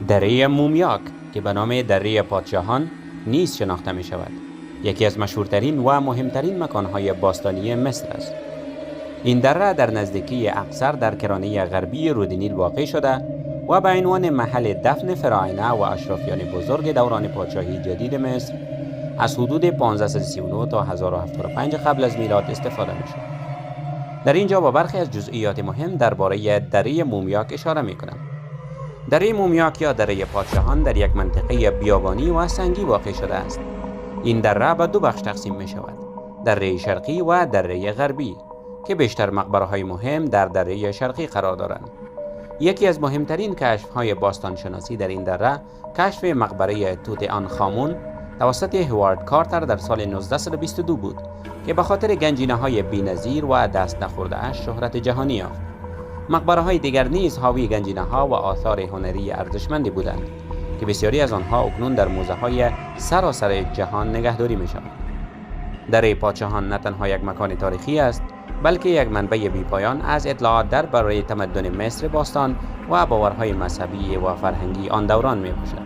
دره مومیاک که به نام دره پادشاهان نیز شناخته می شود، یکی از مشهورترین و مهمترین مکانهای باستانی مصر است. این دره در نزدیکی اقصر در کرانه غربی رودنیل واقع شده و به عنوان محل دفن فراعنه و اشرافیان بزرگ دوران پادشاهی جدید مصر از حدود 1539 تا 1075 قبل از میلاد استفاده می شود. در اینجا با برخی از جزئیات مهم درباره دره مومیاک اشاره می کنم. دره مومیاک یا دره پادشاهان در یک منطقه بیابانی و سنگی واقع شده است. این دره به دو بخش تقسیم می شود: دره شرقی و دره غربی، که بیشتر مقبره‌های مهم در دره شرقی قرار دارند. یکی از مهمترین کشف‌های باستانشناسی در این دره کشف مقبره توت آنخ آمون توسط هوارد کارتر در سال 1922 بود که به خاطر گنجینه‌های بی‌نظیر و دست نخورده اش شهرت جهانی یافت. مقبره‌های دیگر نیز حاوی گنجینه‌ها و آثار هنری ارزشمندی بودند که بسیاری از آنها اکنون در موزه‌های سراسر جهان نگهداری می‌شوند. دره پادشاهان نه تنها یک مکان تاریخی است، بلکه یک منبع بی‌پایان از اطلاعات درباره تمدن مصر باستان و باورهای مذهبی و فرهنگی آن دوران می‌باشد.